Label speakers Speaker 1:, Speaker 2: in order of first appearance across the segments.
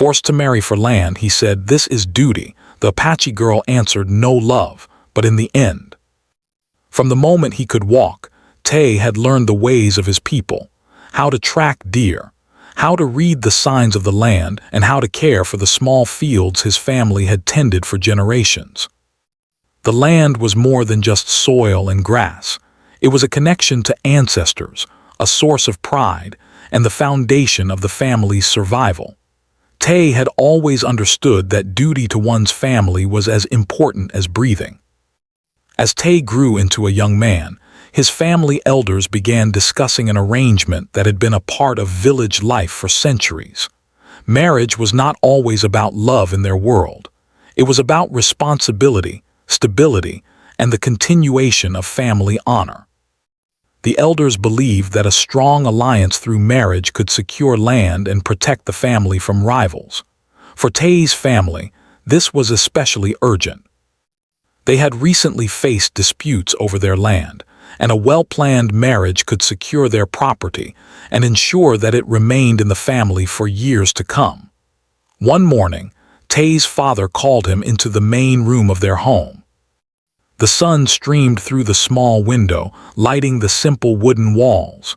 Speaker 1: Forced to marry for land, he said, "This is duty." The Apache girl answered, "No love." But in the end, from the moment he could walk, Tay had learned the ways of his people, how to track deer, how to read the signs of the land, and how to care for the small fields his family had tended for generations. The land was more than just soil and grass. It was a connection to ancestors, a source of pride, and the foundation of the family's survival. Tay had always understood that duty to one's family was as important as breathing. As Tay grew into a young man, his family elders began discussing an arrangement that had been a part of village life for centuries. Marriage was not always about love in their world. It was about responsibility, stability, and the continuation of family honor. The elders believed that a strong alliance through marriage could secure land and protect the family from rivals. For Tay's family, this was especially urgent. They had recently faced disputes over their land, and a well-planned marriage could secure their property and ensure that it remained in the family for years to come. One morning, Tay's father called him into the main room of their home. The sun streamed through the small window, lighting the simple wooden walls.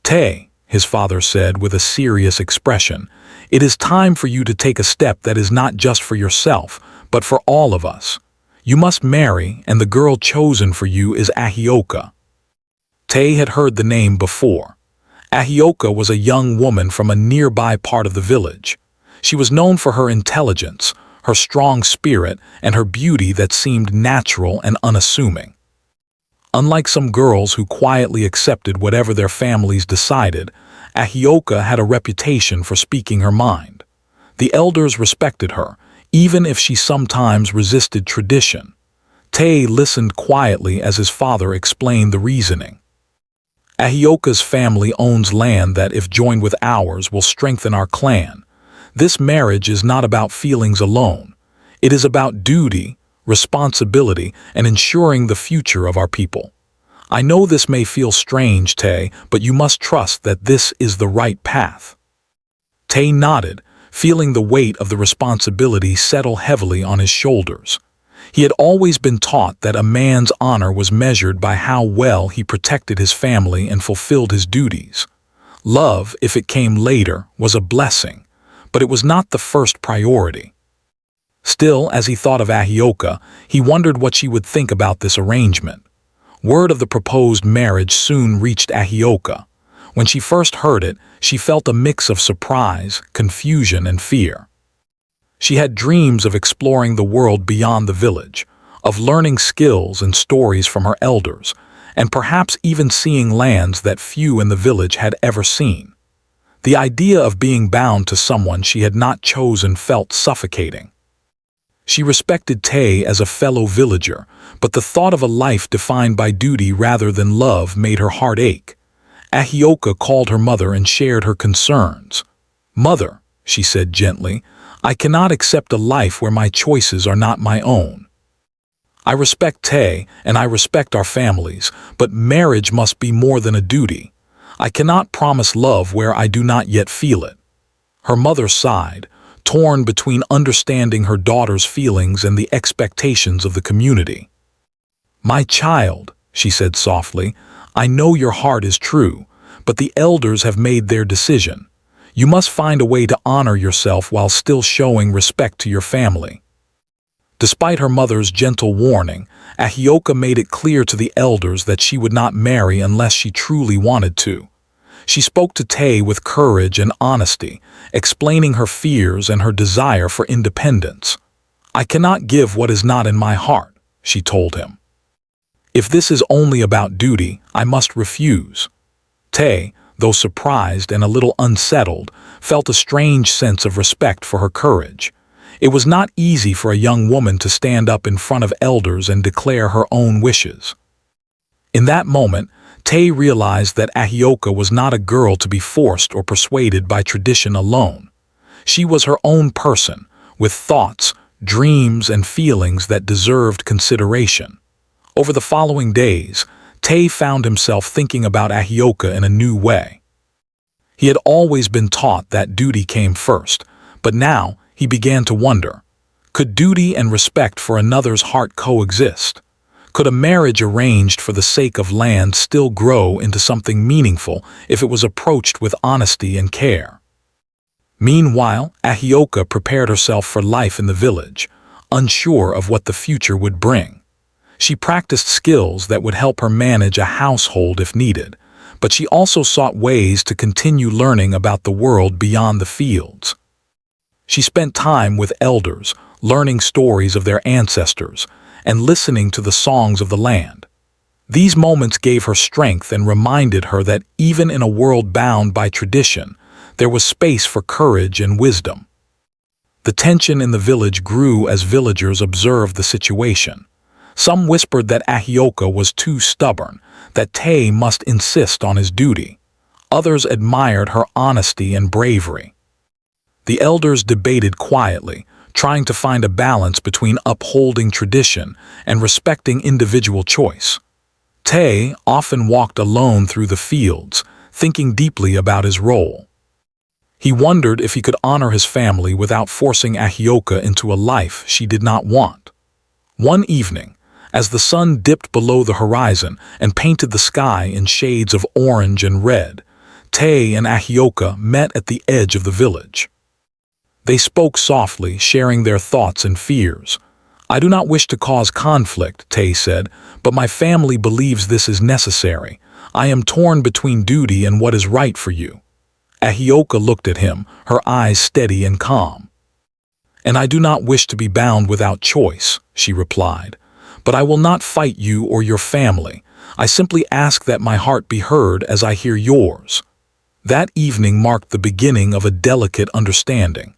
Speaker 1: "Tay," his father said with a serious expression, "it is time for you to take a step that is not just for yourself, but for all of us. You must marry, and the girl chosen for you is Ahioka." Tay had heard the name before. Ahioka was a young woman from a nearby part of the village. She was known for her intelligence, her strong spirit, and her beauty that seemed natural and unassuming. Unlike some girls who quietly accepted whatever their families decided, Ahioka had a reputation for speaking her mind. The elders respected her, even if she sometimes resisted tradition. Tay listened quietly as his father explained the reasoning. "Ahioka's family owns land that, if joined with ours, will strengthen our clan. This marriage is not about feelings alone. It is about duty, responsibility, and ensuring the future of our people. I know this may feel strange, Tay, but you must trust that this is the right path." Tay nodded, feeling the weight of the responsibility settle heavily on his shoulders. He had always been taught that a man's honor was measured by how well he protected his family and fulfilled his duties. Love, if it came later, was a blessing, but it was not the first priority. Still, as he thought of Ahioka, he wondered what she would think about this arrangement. Word of the proposed marriage soon reached Ahioka. When she first heard it, she felt a mix of surprise, confusion, and fear. She had dreams of exploring the world beyond the village, of learning skills and stories from her elders, and perhaps even seeing lands that few in the village had ever seen. The idea of being bound to someone she had not chosen felt suffocating. She respected Tay as a fellow villager, but the thought of a life defined by duty rather than love made her heart ache. Ahioka called her mother and shared her concerns. "Mother," she said gently, "I cannot accept a life where my choices are not my own. I respect Tay and I respect our families, but marriage must be more than a duty. I cannot promise love where I do not yet feel it." Her mother sighed, torn between understanding her daughter's feelings and the expectations of the community. "My child," she said softly, "I know your heart is true, but the elders have made their decision. You must find a way to honor yourself while still showing respect to your family." Despite her mother's gentle warning, Ahioka made it clear to the elders that she would not marry unless she truly wanted to. She spoke to Tay with courage and honesty, explaining her fears and her desire for independence. "I cannot give what is not in my heart," she told him. "If this is only about duty, I must refuse." Tay, though surprised and a little unsettled, felt a strange sense of respect for her courage. It was not easy for a young woman to stand up in front of elders and declare her own wishes. In that moment, Tay realized that Ahioka was not a girl to be forced or persuaded by tradition alone. She was her own person, with thoughts, dreams, and feelings that deserved consideration. Over the following days, Tay found himself thinking about Ahioka in a new way. He had always been taught that duty came first, But now he began to wonder, could duty and respect for another's heart coexist? Could a marriage arranged for the sake of land still grow into something meaningful if it was approached with honesty and care? Meanwhile, Ahioka prepared herself for life in the village, unsure of what the future would bring. She practiced skills that would help her manage a household if needed, but she also sought ways to continue learning about the world beyond the fields. She spent time with elders, learning stories of their ancestors, and listening to the songs of the land. These moments gave her strength and reminded her that even in a world bound by tradition, there was space for courage and wisdom. The tension in the village grew as villagers observed the situation. Some whispered that Ahioka was too stubborn, that Tay must insist on his duty. Others admired her honesty and bravery. The elders debated quietly, trying to find a balance between upholding tradition and respecting individual choice. Tay often walked alone through the fields, thinking deeply about his role. He wondered if he could honor his family without forcing Ahioka into a life she did not want. One evening, as the sun dipped below the horizon and painted the sky in shades of orange and red, Tay and Ahioka met at the edge of the village. They spoke softly, sharing their thoughts and fears. "I do not wish to cause conflict," Tay said, "but my family believes this is necessary. I am torn between duty and what is right for you." Ahioka looked at him, her eyes steady and calm. "And I do not wish to be bound without choice," she replied. "But I will not fight you or your family. I simply ask that my heart be heard as I hear yours." That evening marked the beginning of a delicate understanding.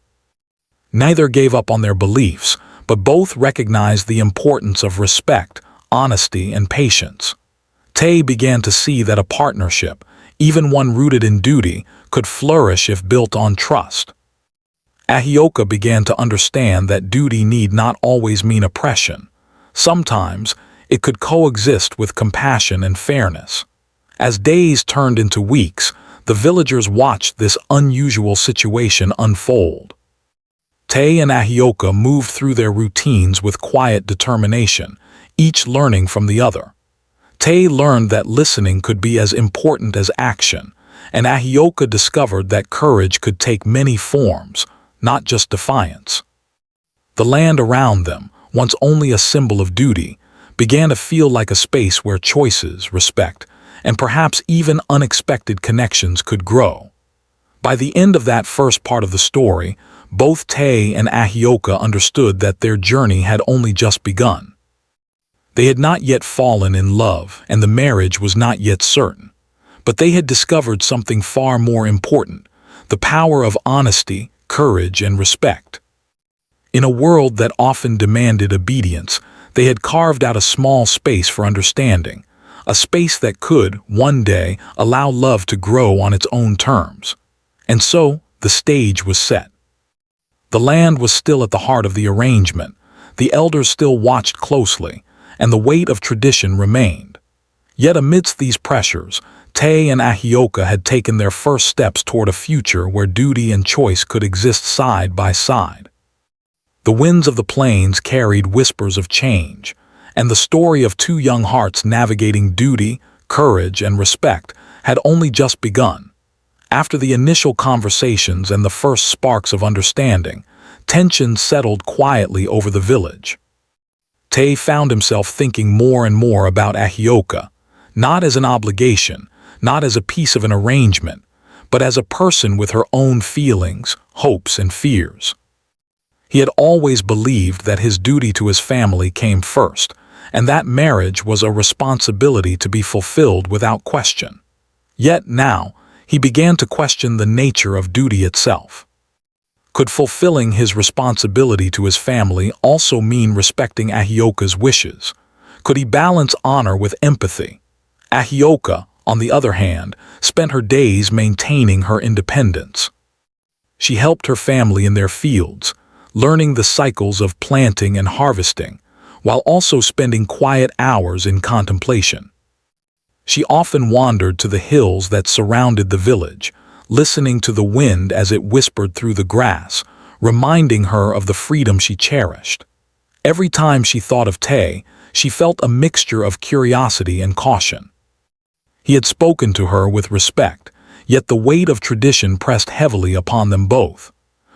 Speaker 1: Neither gave up on their beliefs, but both recognized the importance of respect, honesty, and patience. Tay began to see that a partnership, even one rooted in duty, could flourish if built on trust. Ahioka began to understand that duty need not always mean oppression. Sometimes, it could coexist with compassion and fairness. As days turned into weeks, the villagers watched this unusual situation unfold. Tay and Ahioka moved through their routines with quiet determination, each learning from the other. Tay learned that listening could be as important as action, and Ahioka discovered that courage could take many forms, not just defiance. The land around them, once only a symbol of duty, began to feel like a space where choices, respect, and perhaps even unexpected connections could grow. By the end of that first part of the story, both Tay and Ahioka understood that their journey had only just begun. They had not yet fallen in love, and the marriage was not yet certain. But they had discovered something far more important: the power of honesty, courage, and respect. In a world that often demanded obedience, they had carved out a small space for understanding, a space that could, one day, allow love to grow on its own terms. And so, the stage was set. The land was still at the heart of the arrangement, the elders still watched closely, and the weight of tradition remained. Yet amidst these pressures, Tay and Ahioka had taken their first steps toward a future where duty and choice could exist side by side. The winds of the plains carried whispers of change, and the story of two young hearts navigating duty, courage, and respect had only just begun. After the initial conversations and the first sparks of understanding, tension settled quietly over the village. Tay found himself thinking more and more about Ahioka, not as an obligation, not as a piece of an arrangement, but as a person with her own feelings, hopes, and fears. He had always believed that his duty to his family came first, and that marriage was a responsibility to be fulfilled without question. Yet now, he began to question the nature of duty itself. Could fulfilling his responsibility to his family also mean respecting Ahioka's wishes? Could he balance honor with empathy? Ahioka, on the other hand, spent her days maintaining her independence. She helped her family in their fields, learning the cycles of planting and harvesting, while also spending quiet hours in contemplation. She often wandered to the hills that surrounded the village, listening to the wind as it whispered through the grass, reminding her of the freedom she cherished. Every time she thought of Tay, she felt a mixture of curiosity and caution. He had spoken to her with respect, yet the weight of tradition pressed heavily upon them both.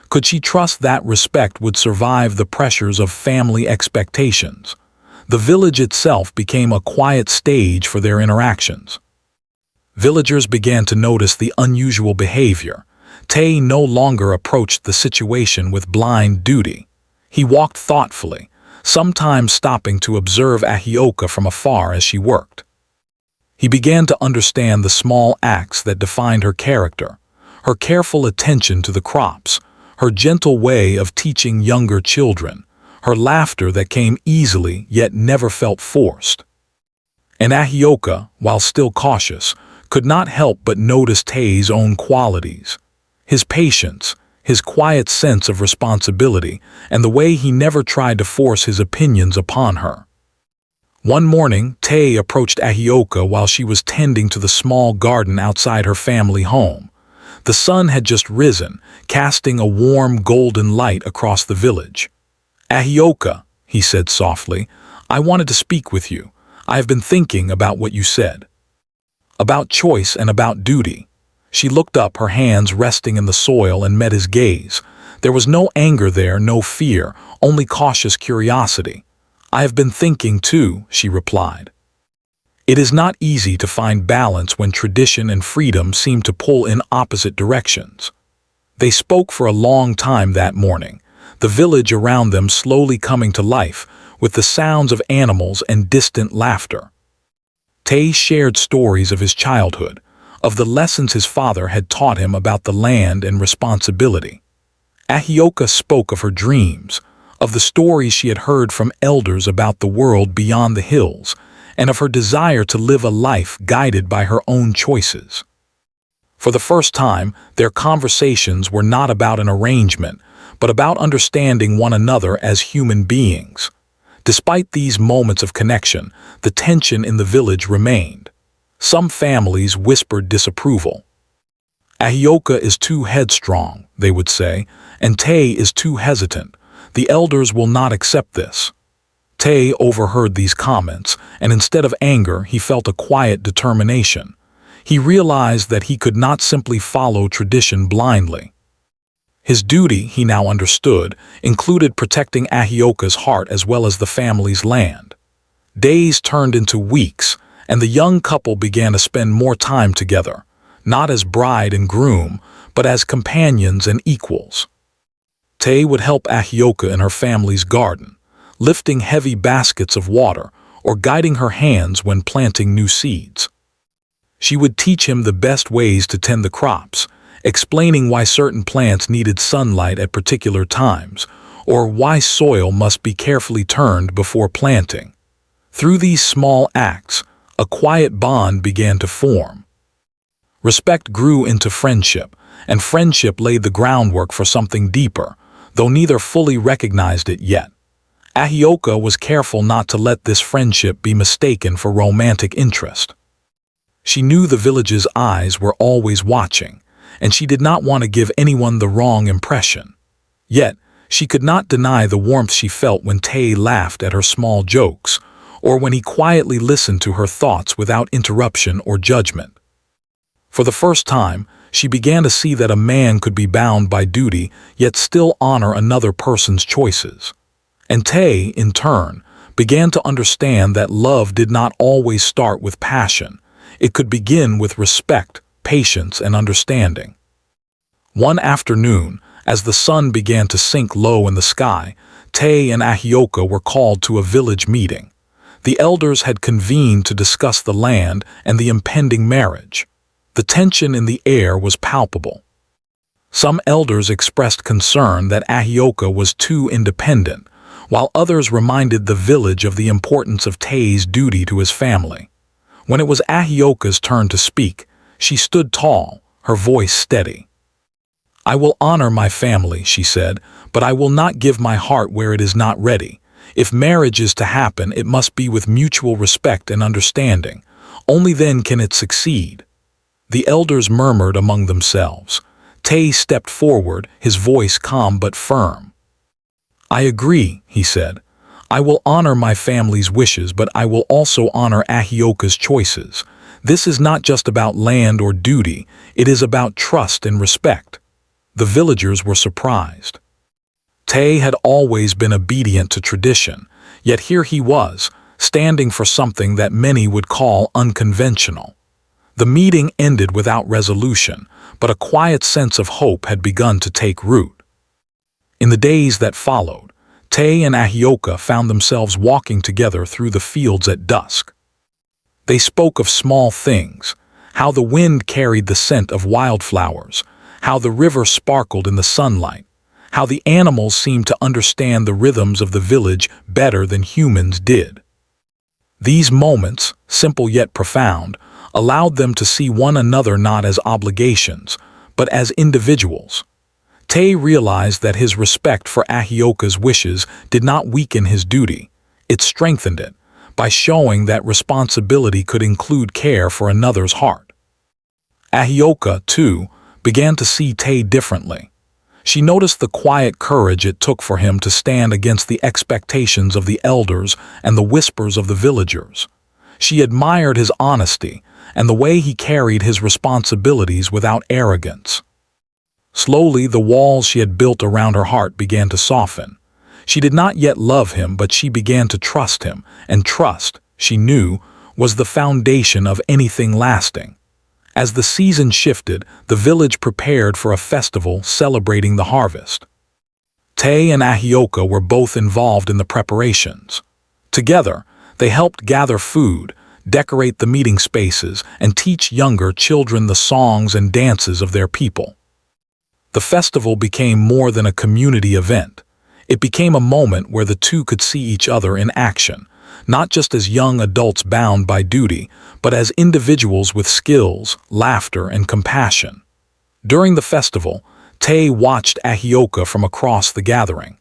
Speaker 1: Could she trust that respect would survive the pressures of family expectations? The village itself became a quiet stage for their interactions. Villagers began to notice the unusual behavior. Tay no longer approached the situation with blind duty. He walked thoughtfully, sometimes stopping to observe Ahioka from afar as she worked. He began to understand the small acts that defined her character, her careful attention to the crops, her gentle way of teaching younger children, her laughter that came easily yet never felt forced. And Ahioka, while still cautious, could not help but notice Tay's own qualities. His patience, his quiet sense of responsibility, and the way he never tried to force his opinions upon her. One morning, Tay approached Ahioka while she was tending to the small garden outside her family home. The sun had just risen, casting a warm golden light across the village. "Ahioka," he said softly, "I wanted to speak with you. I have been thinking about what you said. About choice and about duty." She looked up, her hands resting in the soil, and met his gaze. There was no anger there, no fear, only cautious curiosity. "I have been thinking too," she replied. It is not easy to find balance when tradition and freedom seem to pull in opposite directions. They spoke for a long time that morning, the village around them slowly coming to life with the sounds of animals and distant laughter. Tay shared stories of his childhood, of the lessons his father had taught him about the land and responsibility. Ahioka spoke of her dreams, of the stories she had heard from elders about the world beyond the hills, and of her desire to live a life guided by her own choices. For the first time, their conversations were not about an arrangement, but about understanding one another as human beings. Despite these moments of connection, the tension in the village remained. Some families whispered disapproval. "Ahioka is too headstrong," they would say, "and Tay is too hesitant. The elders will not accept this." Tay overheard these comments, and instead of anger, he felt a quiet determination. He realized that he could not simply follow tradition blindly. His duty, he now understood, included protecting Ahioka's heart as well as the family's land. Days turned into weeks, and the young couple began to spend more time together, not as bride and groom, but as companions and equals. Tay would help Ahioka in her family's garden, lifting heavy baskets of water or guiding her hands when planting new seeds. She would teach him the best ways to tend the crops, explaining why certain plants needed sunlight at particular times, or why soil must be carefully turned before planting. Through these small acts, a quiet bond began to form. Respect grew into friendship, and friendship laid the groundwork for something deeper, though neither fully recognized it yet. Ahioka was careful not to let this friendship be mistaken for romantic interest. She knew the village's eyes were always watching, and she did not want to give anyone the wrong impression. Yet, she could not deny the warmth she felt when Tay laughed at her small jokes, or when he quietly listened to her thoughts without interruption or judgment. For the first time, she began to see that a man could be bound by duty yet still honor another person's choices. And Tay, in turn, began to understand that love did not always start with passion. It could begin with respect, patience, and understanding. One afternoon, as the sun began to sink low in the sky, Tay and Ahioka were called to a village meeting. The elders had convened to discuss the land and the impending marriage. The tension in the air was palpable. Some elders expressed concern that Ahioka was too independent, while others reminded the village of the importance of Tay's duty to his family. When it was Ahioka's turn to speak, she stood tall, her voice steady. "I will honor my family," she said, "but I will not give my heart where it is not ready. If marriage is to happen, it must be with mutual respect and understanding. Only then can it succeed." The elders murmured among themselves. Tay stepped forward, his voice calm but firm. "I agree," he said. "I will honor my family's wishes, but I will also honor Ahioka's choices. This is not just about land or duty, it is about trust and respect." The villagers were surprised. Tay had always been obedient to tradition, yet here he was, standing for something that many would call unconventional. The meeting ended without resolution, but a quiet sense of hope had begun to take root. In the days that followed, Tay and Ahioka found themselves walking together through the fields at dusk. They spoke of small things, how the wind carried the scent of wildflowers, how the river sparkled in the sunlight, how the animals seemed to understand the rhythms of the village better than humans did. These moments, simple yet profound, allowed them to see one another not as obligations, but as individuals. Tay realized that his respect for Ahioka's wishes did not weaken his duty, it strengthened it, by showing that responsibility could include care for another's heart. Ahioka, too, began to see Tay differently. She noticed the quiet courage it took for him to stand against the expectations of the elders and the whispers of the villagers. She admired his honesty and the way he carried his responsibilities without arrogance. Slowly, the walls she had built around her heart began to soften. She did not yet love him, but she began to trust him, and trust, she knew, was the foundation of anything lasting. As the season shifted, the village prepared for a festival celebrating the harvest. Tay and Ahioka were both involved in the preparations. Together, they helped gather food, decorate the meeting spaces, and teach younger children the songs and dances of their people. The festival became more than a community event. It became a moment where the two could see each other in action, not just as young adults bound by duty, but as individuals with skills, laughter, and compassion. During the festival, Tay watched Ahioka from across the gathering.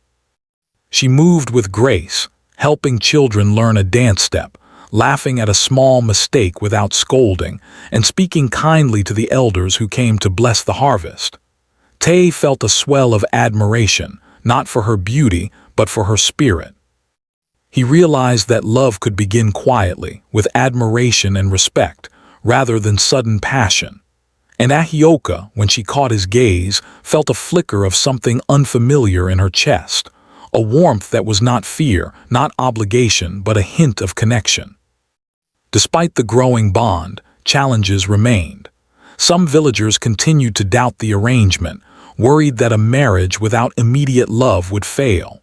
Speaker 1: She moved with grace, helping children learn a dance step, laughing at a small mistake without scolding, and speaking kindly to the elders who came to bless the harvest. Tay felt a swell of admiration, not for her beauty, but for her spirit. He realized that love could begin quietly, with admiration and respect, rather than sudden passion. And Ahioka, when she caught his gaze, felt a flicker of something unfamiliar in her chest, a warmth that was not fear, not obligation, but a hint of connection. Despite the growing bond, challenges remained. Some villagers continued to doubt the arrangement, worried that a marriage without immediate love would fail.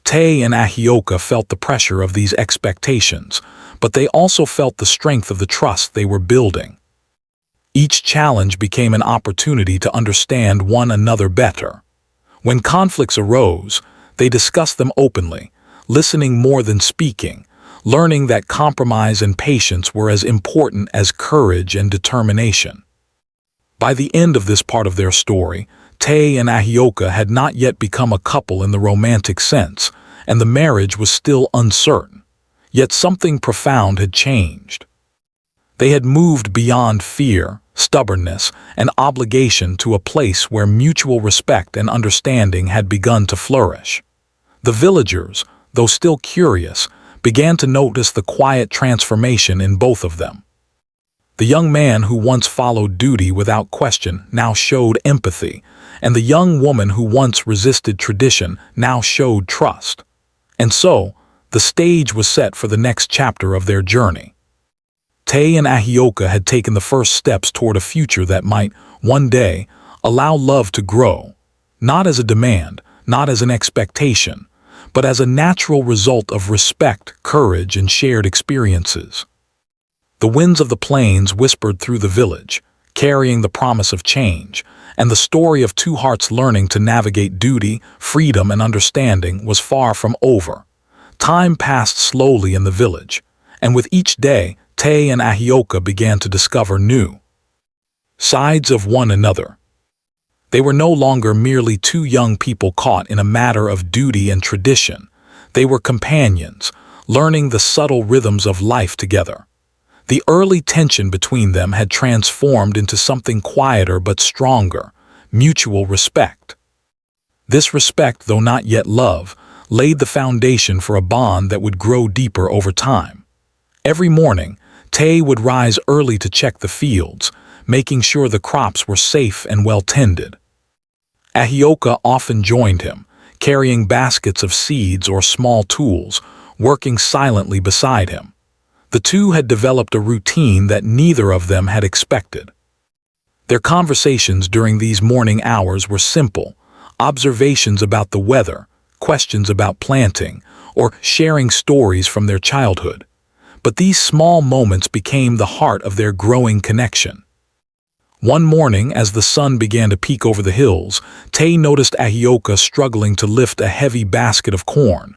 Speaker 1: Tay and Ahioka felt the pressure of these expectations, but they also felt the strength of the trust they were building. Each challenge became an opportunity to understand one another better. When conflicts arose, they discussed them openly, listening more than speaking, learning that compromise and patience were as important as courage and determination. By the end of this part of their story, Tay and Ahioka had not yet become a couple in the romantic sense, and the marriage was still uncertain. Yet something profound had changed. They had moved beyond fear, stubbornness, and obligation to a place where mutual respect and understanding had begun to flourish. The villagers, though still curious, began to notice the quiet transformation in both of them. The young man who once followed duty without question now showed empathy, and the young woman who once resisted tradition now showed trust. And so, the stage was set for the next chapter of their journey. Tay and Ahioka had taken the first steps toward a future that might, one day, allow love to grow, not as a demand, not as an expectation, but as a natural result of respect, courage, and shared experiences. The winds of the plains whispered through the village, carrying the promise of change, and the story of two hearts learning to navigate duty, freedom, and understanding was far from over. Time passed slowly in the village, and with each day, Tay and Ahioka began to discover new sides of one another. They were no longer merely two young people caught in a matter of duty and tradition. They were companions, learning the subtle rhythms of life together. The early tension between them had transformed into something quieter but stronger, mutual respect. This respect, though not yet love, laid the foundation for a bond that would grow deeper over time. Every morning, Tay would rise early to check the fields, making sure the crops were safe and well tended. Ahioka often joined him, carrying baskets of seeds or small tools, working silently beside him. The two had developed a routine that neither of them had expected. Their conversations during these morning hours were simple: observations about the weather, questions about planting, or sharing stories from their childhood. But these small moments became the heart of their growing connection. One morning, as the sun began to peek over the hills, Tay noticed Ahioka struggling to lift a heavy basket of corn.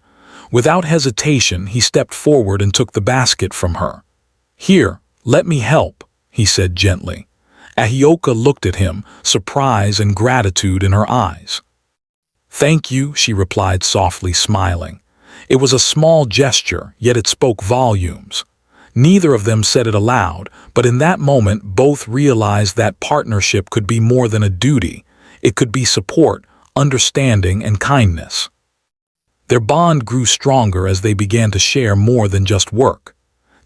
Speaker 1: Without hesitation, he stepped forward and took the basket from her. "Here, let me help," he said gently. Ahioka looked at him, surprise and gratitude in her eyes. "Thank you," she replied softly, smiling. It was a small gesture, yet it spoke volumes. Neither of them said it aloud, but in that moment both realized that partnership could be more than a duty. It could be support, understanding, and kindness. Their bond grew stronger as they began to share more than just work.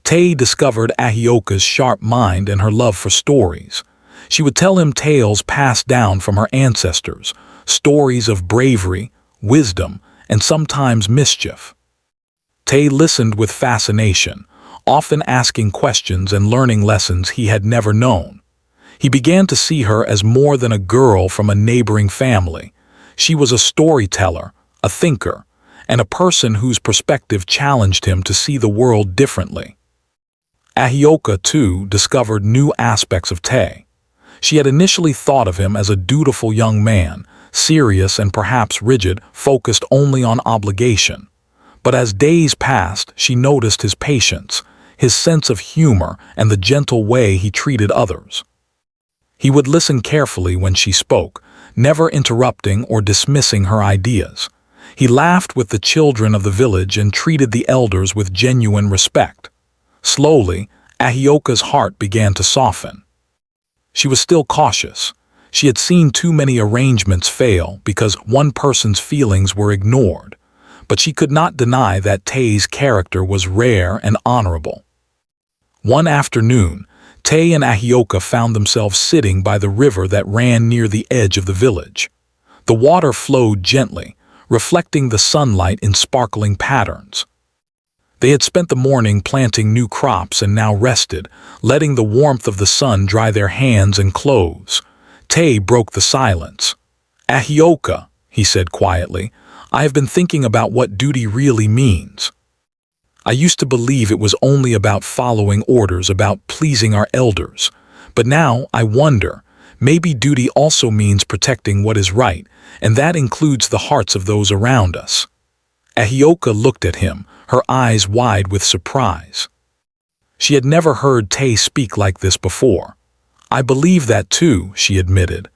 Speaker 1: Tay discovered Ahioka's sharp mind and her love for stories. She would tell him tales passed down from her ancestors, stories of bravery, wisdom, and sometimes mischief. Tay listened with fascination, often asking questions and learning lessons he had never known. He began to see her as more than a girl from a neighboring family. She was a storyteller, a thinker, and a person whose perspective challenged him to see the world differently. Ahioka, too, discovered new aspects of Tay. She had initially thought of him as a dutiful young man, serious and perhaps rigid, focused only on obligation. But as days passed, she noticed his patience, his sense of humor, and the gentle way he treated others. He would listen carefully when she spoke, never interrupting or dismissing her ideas. He laughed with the children of the village and treated the elders with genuine respect. Slowly, Ahioka's heart began to soften. She was still cautious. She had seen too many arrangements fail because one person's feelings were ignored. But she could not deny that Tay's character was rare and honorable. One afternoon, Tay and Ahioka found themselves sitting by the river that ran near the edge of the village. The water flowed gently, reflecting the sunlight in sparkling patterns. They had spent the morning planting new crops and now rested, letting the warmth of the sun dry their hands and clothes. Tay broke the silence. "Ahioka," he said quietly, "I have been thinking about what duty really means. I used to believe it was only about following orders, about pleasing our elders. But now I wonder, maybe duty also means protecting what is right, and that includes the hearts of those around us." Ahioka looked at him, her eyes wide with surprise. She had never heard Tay speak like this before. "I believe that too," she admitted.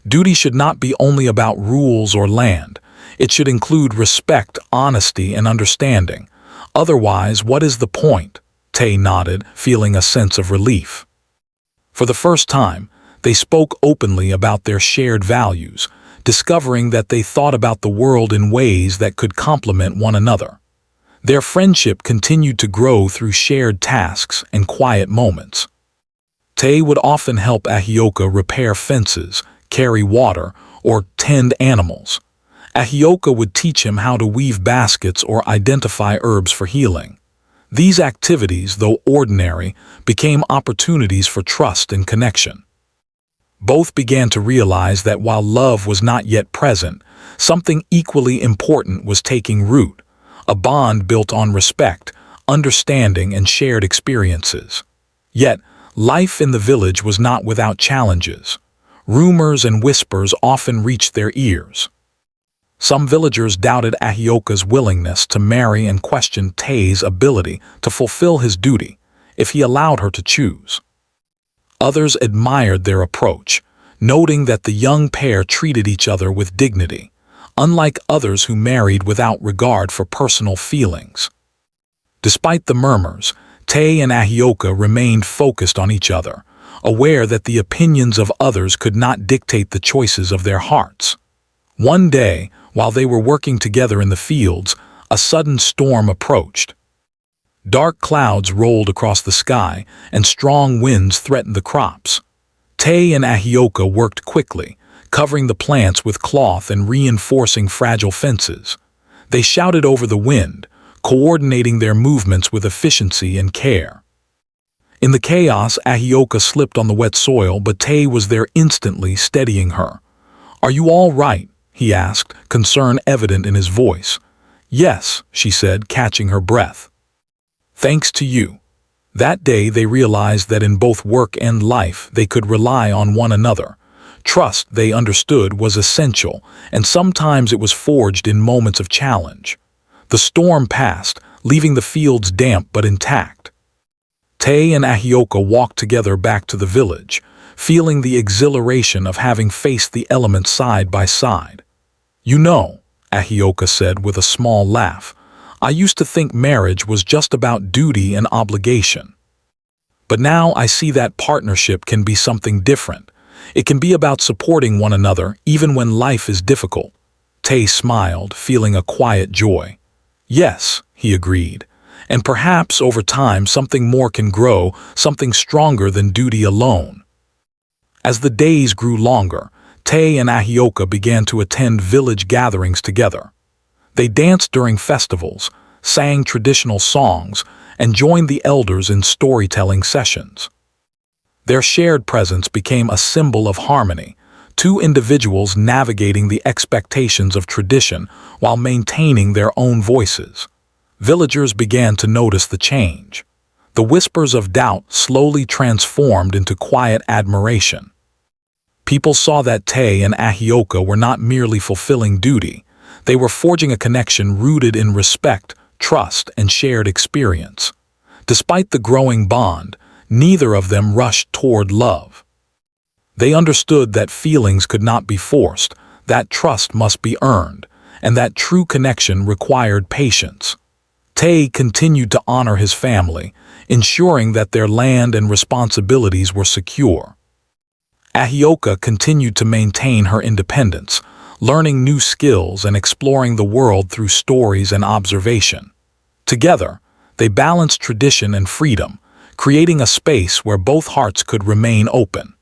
Speaker 1: "Duty should not be only about rules or land. It should include respect, honesty, and understanding. Otherwise, what is the point?" Tay nodded, feeling a sense of relief. For the first time, they spoke openly about their shared values, discovering that they thought about the world in ways that could complement one another. Their friendship continued to grow through shared tasks and quiet moments. Tay would often help Ahioka repair fences, carry water, or tend animals. Ahioka would teach him how to weave baskets or identify herbs for healing. These activities, though ordinary, became opportunities for trust and connection. Both began to realize that while love was not yet present, something equally important was taking root, a bond built on respect, understanding, and shared experiences. Yet, life in the village was not without challenges. Rumors and whispers often reached their ears. Some villagers doubted Ahioka's willingness to marry and questioned Tay's ability to fulfill his duty if he allowed her to choose. Others admired their approach, noting that the young pair treated each other with dignity, unlike others who married without regard for personal feelings. Despite the murmurs, Tay and Ahioka remained focused on each other, aware that the opinions of others could not dictate the choices of their hearts. One day, while they were working together in the fields, a sudden storm approached. Dark clouds rolled across the sky, and strong winds threatened the crops. Tay and Ahioka worked quickly, covering the plants with cloth and reinforcing fragile fences. They shouted over the wind, coordinating their movements with efficiency and care. In the chaos, Ahioka slipped on the wet soil, but Tay was there instantly, steadying her. "Are you all right?" he asked, concern evident in his voice. "Yes," she said, catching her breath. "Thanks to you." That day they realized that in both work and life they could rely on one another. Trust, they understood, was essential, and sometimes it was forged in moments of challenge. The storm passed, leaving the fields damp but intact. Tay and Ahioka walked together back to the village, feeling the exhilaration of having faced the elements side by side. "You know," Ahioka said with a small laugh, "I used to think marriage was just about duty and obligation. But now I see that partnership can be something different. It can be about supporting one another even when life is difficult." Tay smiled, feeling a quiet joy. "Yes," he agreed, "and perhaps over time something more can grow, something stronger than duty alone." As the days grew longer, Tay and Ahioka began to attend village gatherings together. They danced during festivals, sang traditional songs, and joined the elders in storytelling sessions. Their shared presence became a symbol of harmony, two individuals navigating the expectations of tradition while maintaining their own voices. Villagers began to notice the change. The whispers of doubt slowly transformed into quiet admiration. People saw that Tay and Ahioka were not merely fulfilling duty. They were forging a connection rooted in respect, trust, and shared experience. Despite the growing bond, neither of them rushed toward love. They understood that feelings could not be forced, that trust must be earned, and that true connection required patience. Tay continued to honor his family, ensuring that their land and responsibilities were secure. Ahioka continued to maintain her independence, learning new skills and exploring the world through stories and observation. Together, they balanced tradition and freedom, creating a space where both hearts could remain open.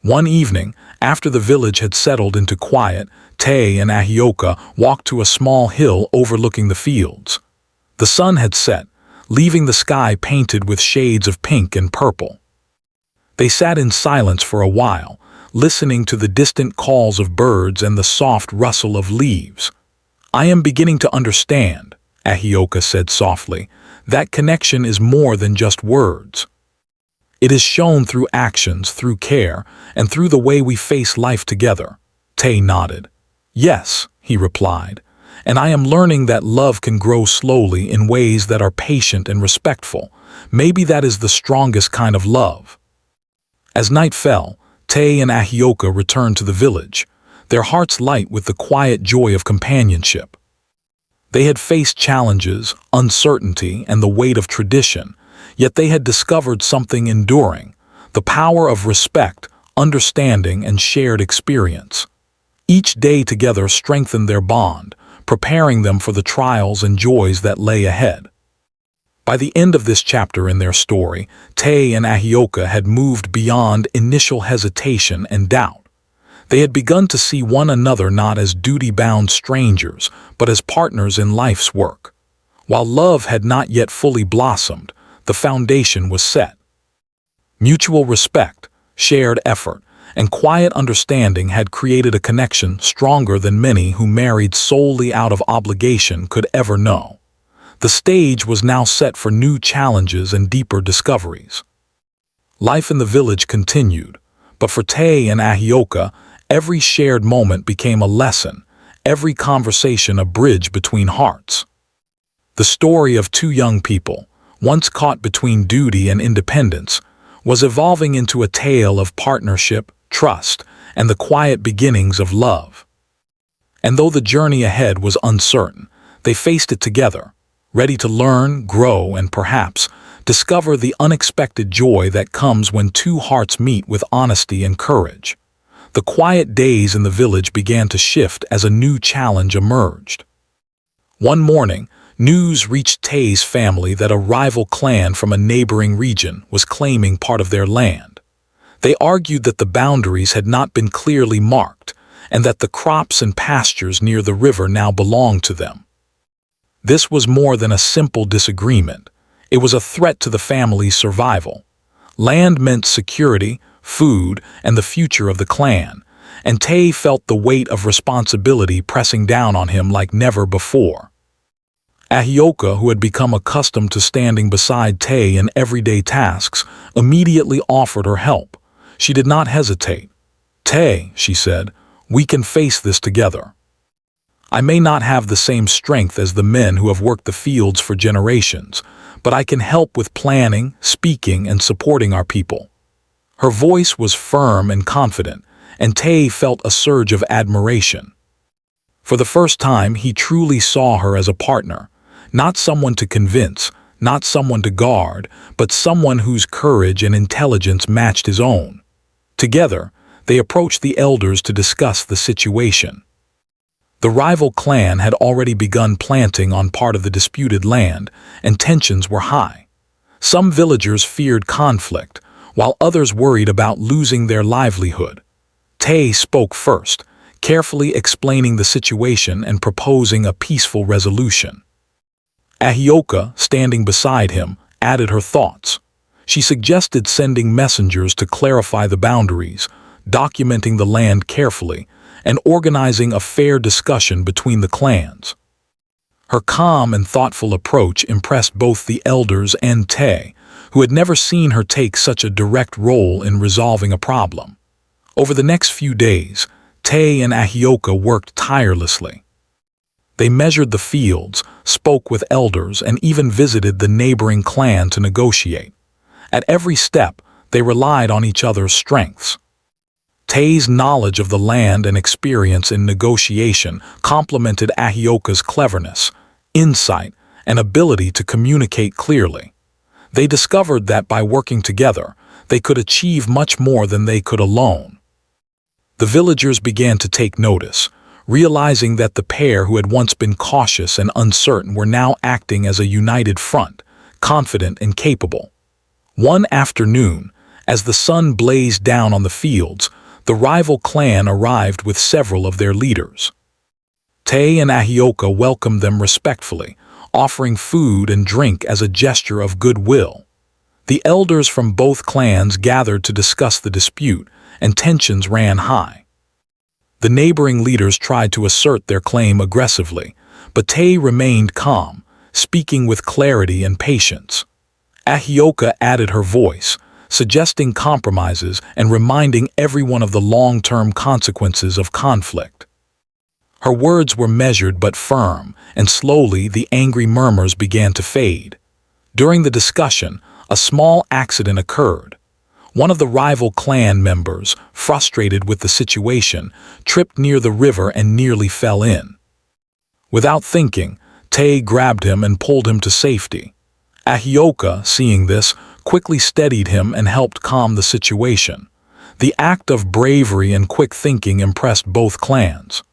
Speaker 1: One evening, after the village had settled into quiet, Tay and Ahioka walked to a small hill overlooking the fields. The sun had set, leaving the sky painted with shades of pink and purple. They sat in silence for a while, listening to the distant calls of birds and the soft rustle of leaves. "I am beginning to understand," Ahioka said softly, "that connection is more than just words. It is shown through actions, through care, and through the way we face life together." Tay nodded. "Yes," he replied, "and I am learning that love can grow slowly in ways that are patient and respectful. Maybe that is the strongest kind of love." As night fell, Tay and Ahioka returned to the village, their hearts light with the quiet joy of companionship. They had faced challenges, uncertainty, and the weight of tradition, yet they had discovered something enduring, the power of respect, understanding, and shared experience. Each day together strengthened their bond, preparing them for the trials and joys that lay ahead. By the end of this chapter in their story, Tay and Ahioka had moved beyond initial hesitation and doubt. They had begun to see one another not as duty-bound strangers, but as partners in life's work. While love had not yet fully blossomed, the foundation was set. Mutual respect, shared effort, and quiet understanding had created a connection stronger than many who married solely out of obligation could ever know. The stage was now set for new challenges and deeper discoveries. Life in the village continued, but for Tay and Ahioka, every shared moment became a lesson, every conversation a bridge between hearts. The story of two young people, once caught between duty and independence, was evolving into a tale of partnership, trust, and the quiet beginnings of love. And though the journey ahead was uncertain, they faced it together, ready to learn, grow, and perhaps discover the unexpected joy that comes when two hearts meet with honesty and courage. The quiet days in the village began to shift as a new challenge emerged. One morning, news reached Tay's family that a rival clan from a neighboring region was claiming part of their land. They argued that the boundaries had not been clearly marked, and that the crops and pastures near the river now belonged to them. This was more than a simple disagreement. It was a threat to the family's survival. Land meant security, food, and the future of the clan, and Tay felt the weight of responsibility pressing down on him like never before. Ahioka, who had become accustomed to standing beside Tay in everyday tasks, immediately offered her help. She did not hesitate. "Tay," she said, "we can face this together. I may not have the same strength as the men who have worked the fields for generations, but I can help with planning, speaking, and supporting our people." Her voice was firm and confident, and Tay felt a surge of admiration. For the first time, he truly saw her as a partner, not someone to convince, not someone to guard, but someone whose courage and intelligence matched his own. Together, they approached the elders to discuss the situation. The rival clan had already begun planting on part of the disputed land, and tensions were high. Some villagers feared conflict, while others worried about losing their livelihood. Tay spoke first, carefully explaining the situation and proposing a peaceful resolution. Ahioka, standing beside him, added her thoughts. She suggested sending messengers to clarify the boundaries, documenting the land carefully, and organizing a fair discussion between the clans. Her calm and thoughtful approach impressed both the elders and Tay, who had never seen her take such a direct role in resolving a problem. Over the next few days, Tay and Ahioka worked tirelessly. They measured the fields, spoke with elders, and even visited the neighboring clan to negotiate. At every step, they relied on each other's strengths. Tay's knowledge of the land and experience in negotiation complemented Ahioka's cleverness, insight, and ability to communicate clearly. They discovered that by working together, they could achieve much more than they could alone. The villagers began to take notice, realizing that the pair who had once been cautious and uncertain were now acting as a united front, confident and capable. One afternoon, as the sun blazed down on the fields, the rival clan arrived with several of their leaders. Tay and Ahioka welcomed them respectfully, offering food and drink as a gesture of goodwill. The elders from both clans gathered to discuss the dispute, and tensions ran high. The neighboring leaders tried to assert their claim aggressively, but Tay remained calm, speaking with clarity and patience. Ahioka added her voice, suggesting compromises and reminding everyone of the long-term consequences of conflict. Her words were measured but firm, and slowly the angry murmurs began to fade. During the discussion, a small accident occurred. One of the rival clan members, frustrated with the situation, tripped near the river and nearly fell in. Without thinking, Tay grabbed him and pulled him to safety. Ahioka, seeing this, quickly steadied him and helped calm the situation. The act of bravery and quick thinking impressed both clans.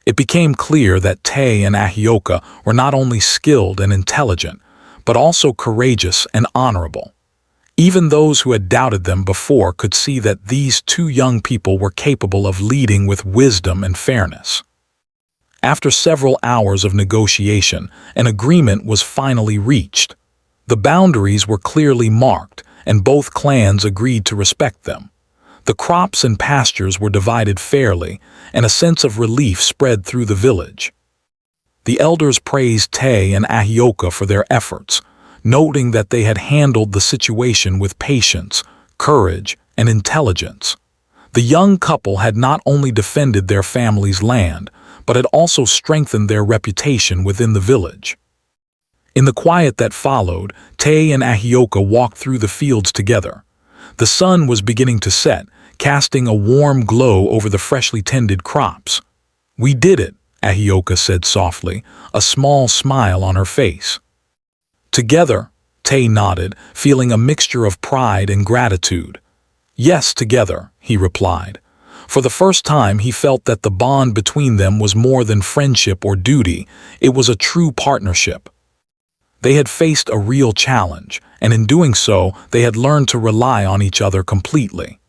Speaker 1: It became clear that Tay and Ahioka were not only skilled and intelligent, but also courageous and honorable. Even those who had doubted them before could see that these two young people were capable of leading with wisdom and fairness. After several hours of negotiation, an agreement was finally reached. The boundaries were clearly marked, and both clans agreed to respect them. The crops and pastures were divided fairly, and a sense of relief spread through the village. The elders praised Tay and Ahioka for their efforts, noting that they had handled the situation with patience, courage, and intelligence. The young couple had not only defended their family's land, but had also strengthened their reputation within the village. In the quiet that followed, Tay and Ahioka walked through the fields together. The sun was beginning to set, casting a warm glow over the freshly tended crops. "We did it," Ahioka said softly, a small smile on her face. Together, Tay nodded, feeling a mixture of pride and gratitude. Yes, together, he replied. For the first time, he felt that the bond between them was more than friendship or duty. It was a true partnership. They had faced a real challenge, and in doing so, they had learned to rely on each other completely.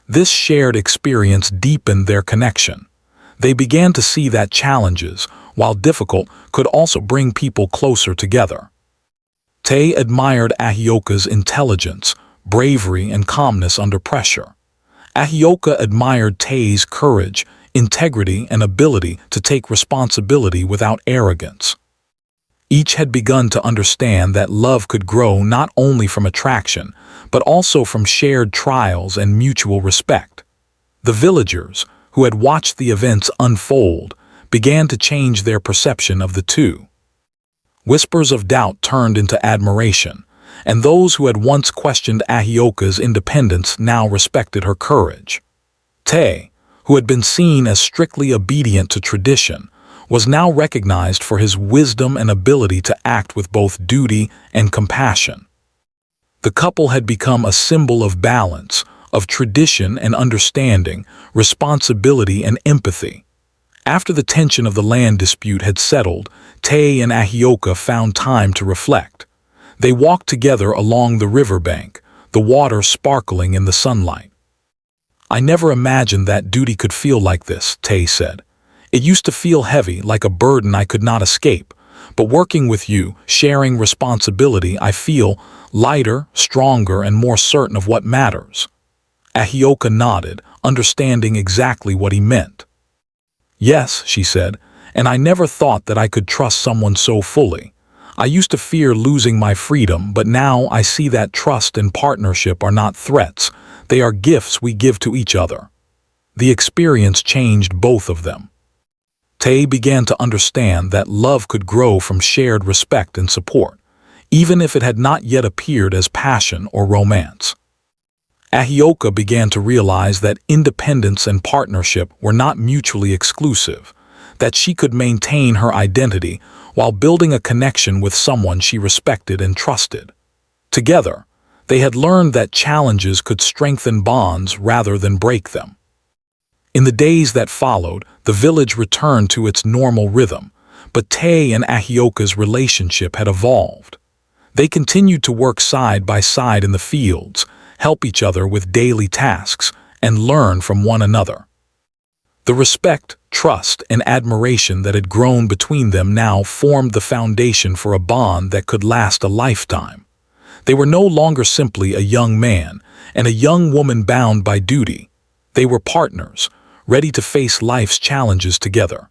Speaker 1: This shared experience deepened their connection. They began to see that challenges, while difficult, could also bring people closer together. Tay admired Ahioka's intelligence, bravery, and calmness under pressure. Ahioka admired Tay's courage, integrity, and ability to take responsibility without arrogance. Each had begun to understand that love could grow not only from attraction, but also from shared trials and mutual respect. The villagers, who had watched the events unfold, began to change their perception of the two. Whispers of doubt turned into admiration, and those who had once questioned Ahioka's independence now respected her courage. Tay, who had been seen as strictly obedient to tradition, was now recognized for his wisdom and ability to act with both duty and compassion. The couple had become a symbol of balance, of tradition and understanding, responsibility and empathy. After the tension of the land dispute had settled, Tay and Ahioka found time to reflect. They walked together along the riverbank, the water sparkling in the sunlight. "I never imagined that duty could feel like this," Tay said. "It used to feel heavy, like a burden I could not escape. But working with you, sharing responsibility, I feel lighter, stronger, and more certain of what matters." Ahioka nodded, understanding exactly what he meant. "Yes," she said, "and I never thought that I could trust someone so fully. I used to fear losing my freedom, but now I see that trust and partnership are not threats. They are gifts we give to each other." The experience changed both of them. Tay began to understand that love could grow from shared respect and support, even if it had not yet appeared as passion or romance. Ahioka began to realize that independence and partnership were not mutually exclusive, that she could maintain her identity while building a connection with someone she respected and trusted. Together, they had learned that challenges could strengthen bonds rather than break them. In the days that followed, the village returned to its normal rhythm, but Tay and Ahioka's relationship had evolved. They continued to work side by side in the fields, help each other with daily tasks, and learn from one another. The respect, trust, and admiration that had grown between them now formed the foundation for a bond that could last a lifetime. They were no longer simply a young man and a young woman bound by duty. They were partners, ready to face life's challenges together.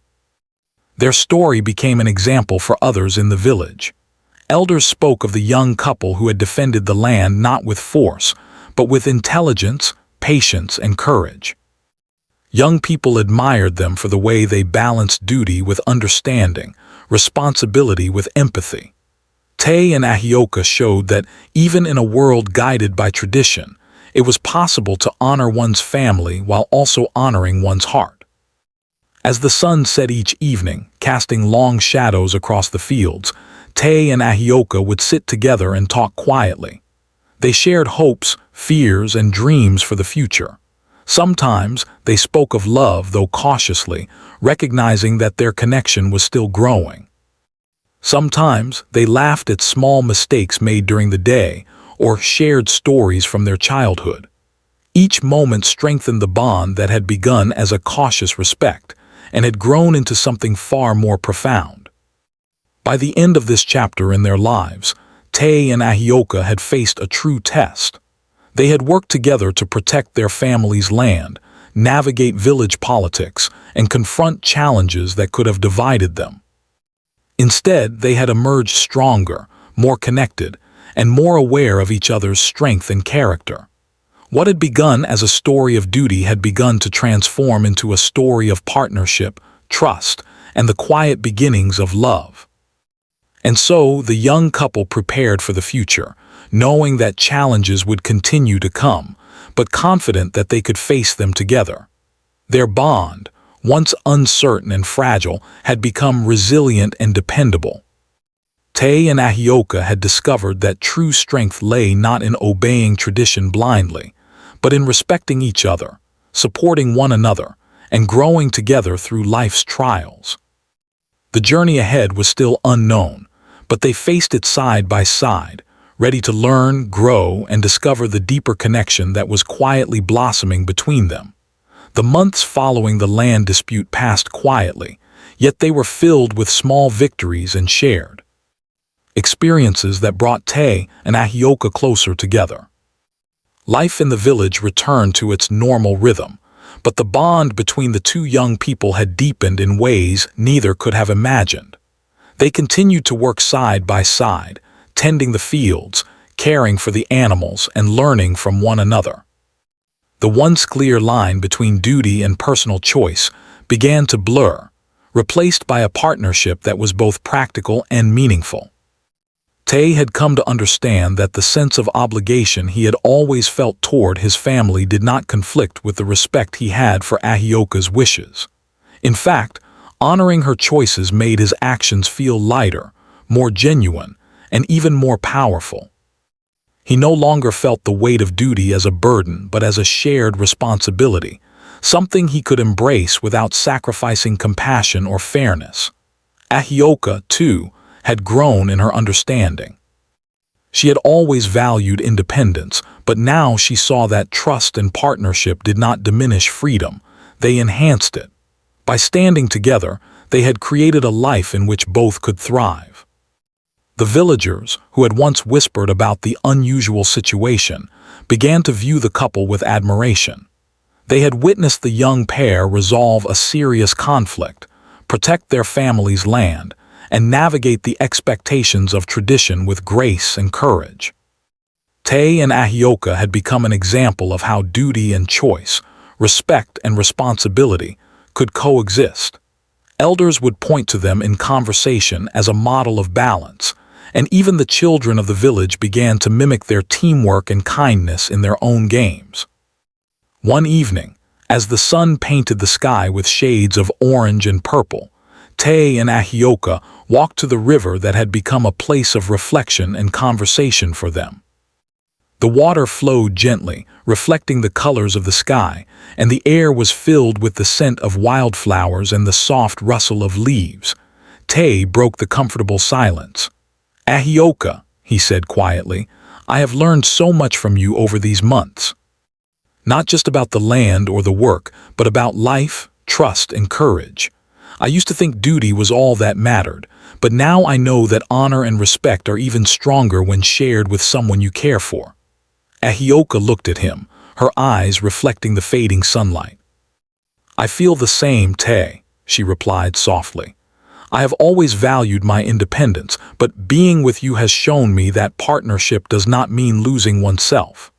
Speaker 1: Their story became an example for others in the village. Elders spoke of the young couple who had defended the land not with force, but with intelligence, patience, and courage. Young people admired them for the way they balanced duty with understanding, responsibility with empathy. Tay and Ahioka showed that even in a world guided by tradition, it was possible to honor one's family while also honoring one's heart. As the sun set each evening, casting long shadows across the fields, Tay and Ahioka would sit together and talk quietly. They shared hopes, fears, and dreams for the future. Sometimes they spoke of love, though cautiously, recognizing that their connection was still growing. Sometimes they laughed at small mistakes made during the day, or shared stories from their childhood. Each moment strengthened the bond that had begun as a cautious respect and had grown into something far more profound. By the end of this chapter in their lives, Tay and Ahioka had faced a true test. They had worked together to protect their family's land, navigate village politics, and confront challenges that could have divided them. Instead, they had emerged stronger, more connected, and more aware of each other's strength and character. What had begun as a story of duty had begun to transform into a story of partnership, trust, and the quiet beginnings of love. And so the young couple prepared for the future, knowing that challenges would continue to come, but confident that they could face them together. Their bond, once uncertain and fragile, had become resilient and dependable. Tay and Ahioka had discovered that true strength lay not in obeying tradition blindly, but in respecting each other, supporting one another, and growing together through life's trials. The journey ahead was still unknown, but they faced it side by side, ready to learn, grow, and discover the deeper connection that was quietly blossoming between them. The months following the land dispute passed quietly, yet they were filled with small victories and shared experiences that brought Tay and Ahioka closer together. Life in the village returned to its normal rhythm, but the bond between the two young people had deepened in ways neither could have imagined. They continued to work side by side, tending the fields, caring for the animals, and learning from one another. The once clear line between duty and personal choice began to blur, replaced by a partnership that was both practical and meaningful. Tay had come to understand that the sense of obligation he had always felt toward his family did not conflict with the respect he had for Ahioka's wishes. In fact, honoring her choices made his actions feel lighter, more genuine, and even more powerful. He no longer felt the weight of duty as a burden but as a shared responsibility, something he could embrace without sacrificing compassion or fairness. Ahioka, too, had grown in her understanding. She had always valued independence, but now she saw that trust and partnership did not diminish freedom, they enhanced it. By standing together, they had created a life in which both could thrive. The villagers, who had once whispered about the unusual situation, began to view the couple with admiration. They had witnessed the young pair resolve a serious conflict, protect their family's land, and navigate the expectations of tradition with grace and courage. Tay and Ahioka had become an example of how duty and choice, respect and responsibility, could coexist. Elders would point to them in conversation as a model of balance, and even the children of the village began to mimic their teamwork and kindness in their own games. One evening, as the sun painted the sky with shades of orange and purple, Tay and Ahioka walked to the river that had become a place of reflection and conversation for them. The water flowed gently, reflecting the colors of the sky, and the air was filled with the scent of wildflowers and the soft rustle of leaves. Tay broke the comfortable silence. "Ahioka," he said quietly, "I have learned so much from you over these months. Not just about the land or the work, but about life, trust, and courage. I used to think duty was all that mattered, but now I know that honor and respect are even stronger when shared with someone you care for." Ahioka looked at him, her eyes reflecting the fading sunlight. "I feel the same, Tay," she replied softly. "I have always valued my independence, but being with you has shown me that partnership does not mean losing oneself.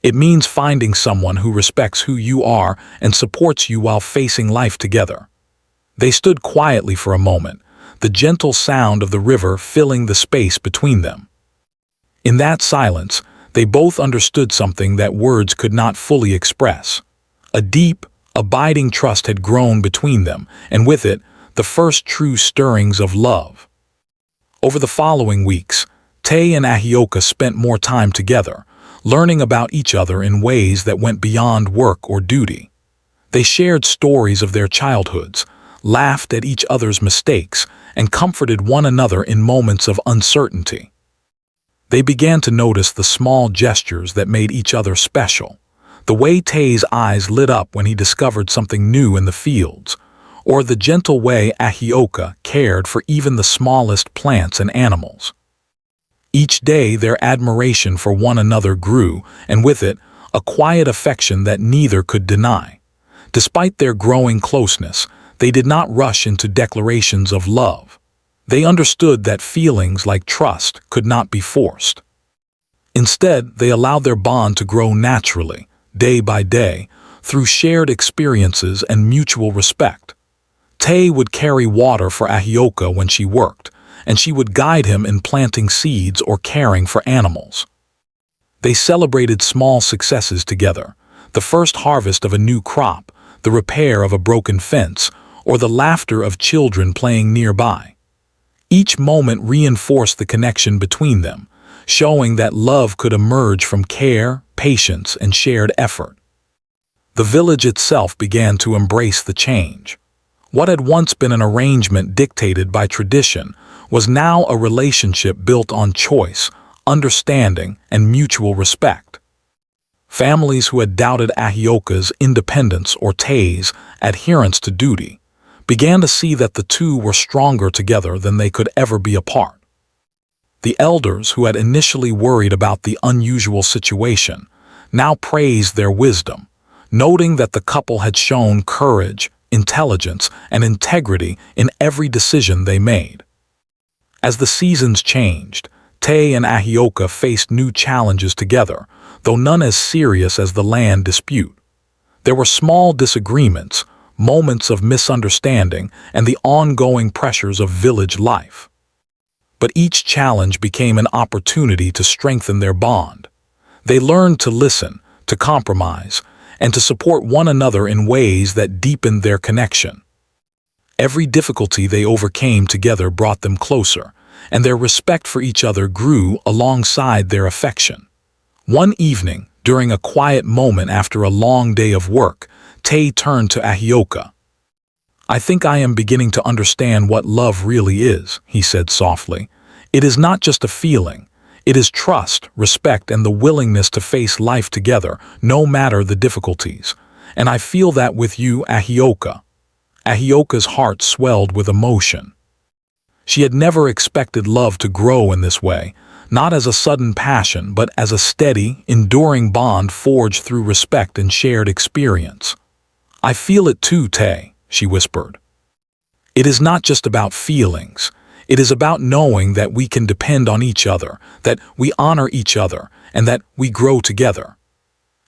Speaker 1: It means finding someone who respects who you are and supports you while facing life together." They stood quietly for a moment, the gentle sound of the river filling the space between them. In that silence, they both understood something that words could not fully express. A deep, abiding trust had grown between them, and with it, the first true stirrings of love. Over the following weeks, Tay and Ahioka spent more time together, learning about each other in ways that went beyond work or duty. They shared stories of their childhoods, laughed at each other's mistakes, and comforted one another in moments of uncertainty. They began to notice the small gestures that made each other special, the way Tay's eyes lit up when he discovered something new in the fields, or the gentle way Ahioka cared for even the smallest plants and animals. Each day their admiration for one another grew, and with it, a quiet affection that neither could deny. Despite their growing closeness, they did not rush into declarations of love. They understood that feelings like trust could not be forced. Instead, they allowed their bond to grow naturally, day by day, through shared experiences and mutual respect. Tay would carry water for Ahioka when she worked, and she would guide him in planting seeds or caring for animals. They celebrated small successes together, the first harvest of a new crop, the repair of a broken fence, or the laughter of children playing nearby. Each moment reinforced the connection between them, showing that love could emerge from care, patience, and shared effort. The village itself began to embrace the change. What had once been an arrangement dictated by tradition was now a relationship built on choice, understanding, and mutual respect. Families who had doubted Ahioka's independence or Tay's adherence to duty began to see that the two were stronger together than they could ever be apart. The elders, who had initially worried about the unusual situation, now praised their wisdom, noting that the couple had shown courage, intelligence, and integrity in every decision they made. As the seasons changed, Tay and Ahioka faced new challenges together, though none as serious as the land dispute. There were small disagreements, moments of misunderstanding, and the ongoing pressures of village life. But each challenge became an opportunity to strengthen their bond. They learned to listen, to compromise, and to support one another in ways that deepened their connection. Every difficulty they overcame together brought them closer, and their respect for each other grew alongside their affection. One evening, during a quiet moment after a long day of work, Tay turned to Ahioka. "I think I am beginning to understand what love really is," he said softly. "It is not just a feeling. It is trust, respect, and the willingness to face life together, no matter the difficulties. And I feel that with you, Ahioka." Ahioka's heart swelled with emotion. She had never expected love to grow in this way, not as a sudden passion, but as a steady, enduring bond forged through respect and shared experience. "I feel it too, Tay," she whispered. "It is not just about feelings. It is about knowing that we can depend on each other, that we honor each other, and that we grow together."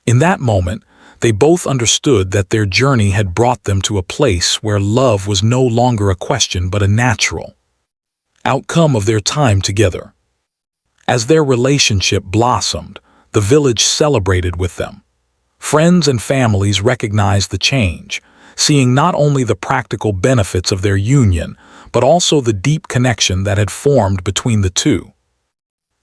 Speaker 1: In that moment, they both understood that their journey had brought them to a place where love was no longer a question but a natural outcome of their time together. As their relationship blossomed, the village celebrated with them. Friends and families recognized the change, seeing not only the practical benefits of their union, but also the deep connection that had formed between the two.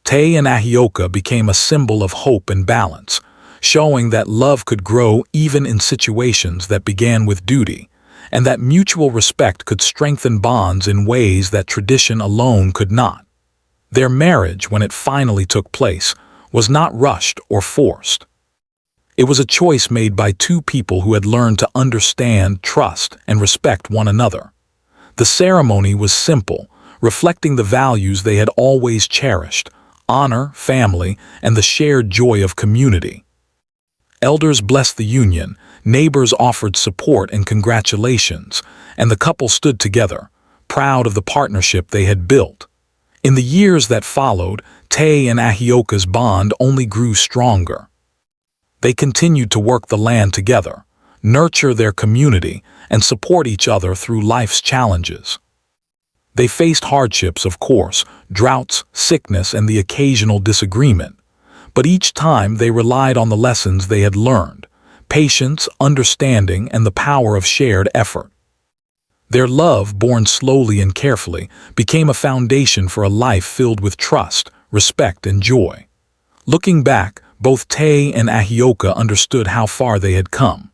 Speaker 1: Tay and Ahioka became a symbol of hope and balance, showing that love could grow even in situations that began with duty, and that mutual respect could strengthen bonds in ways that tradition alone could not. Their marriage, when it finally took place, was not rushed or forced. It was a choice made by two people who had learned to understand, trust, and respect one another. The ceremony was simple, reflecting the values they had always cherished: honor, family, and the shared joy of community. Elders blessed the union, neighbors offered support and congratulations, and the couple stood together, proud of the partnership they had built. In the years that followed, Tay and Ahioka's bond only grew stronger. They continued to work the land together, nurture their community, and support each other through life's challenges. They faced hardships, of course, droughts, sickness, and the occasional disagreement. But each time they relied on the lessons they had learned: patience, understanding, and the power of shared effort. Their love, born slowly and carefully, became a foundation for a life filled with trust, respect, and joy. Looking back, both Tay and Ahioka understood how far they had come.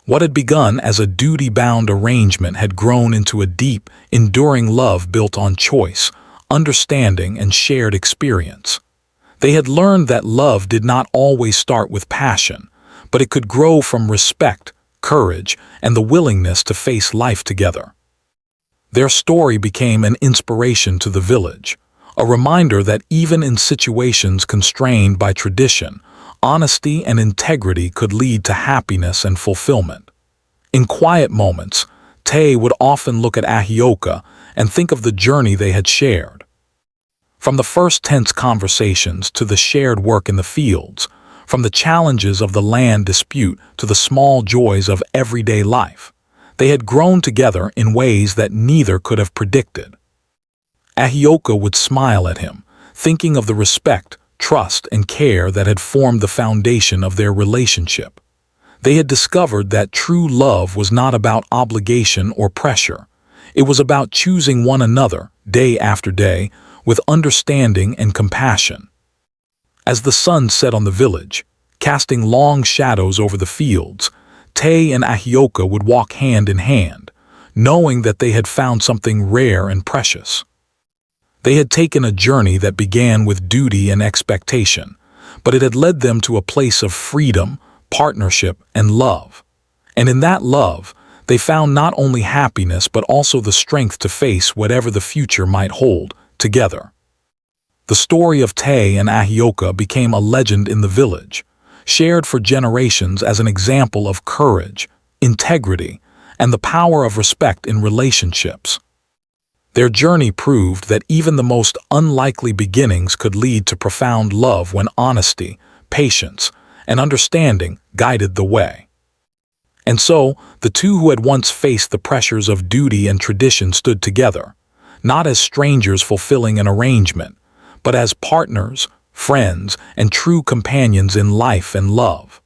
Speaker 1: What had begun as a duty-bound arrangement had grown into a deep, enduring love built on choice, understanding, and shared experience. They had learned that love did not always start with passion, but it could grow from respect, courage, and the willingness to face life together. Their story became an inspiration to the village, a reminder that even in situations constrained by tradition, honesty and integrity could lead to happiness and fulfillment. In quiet moments, Tay would often look at Ahioka and think of the journey they had shared. From the first tense conversations to the shared work in the fields, from the challenges of the land dispute to the small joys of everyday life, they had grown together in ways that neither could have predicted. Ahioka would smile at him, thinking of the respect, trust, and care that had formed the foundation of their relationship. They had discovered that true love was not about obligation or pressure. It was about choosing one another, day after day, with understanding and compassion. As the sun set on the village, casting long shadows over the fields, Tay and Ahioka would walk hand in hand, knowing that they had found something rare and precious. They had taken a journey that began with duty and expectation, but it had led them to a place of freedom, partnership, and love. And in that love, they found not only happiness but also the strength to face whatever the future might hold, together. The story of Tay and Ahioka became a legend in the village, shared for generations as an example of courage, integrity, and the power of respect in relationships. Their journey proved that even the most unlikely beginnings could lead to profound love when honesty, patience, and understanding guided the way. And so, the two who had once faced the pressures of duty and tradition stood together, not as strangers fulfilling an arrangement, but as partners, friends, and true companions in life and love.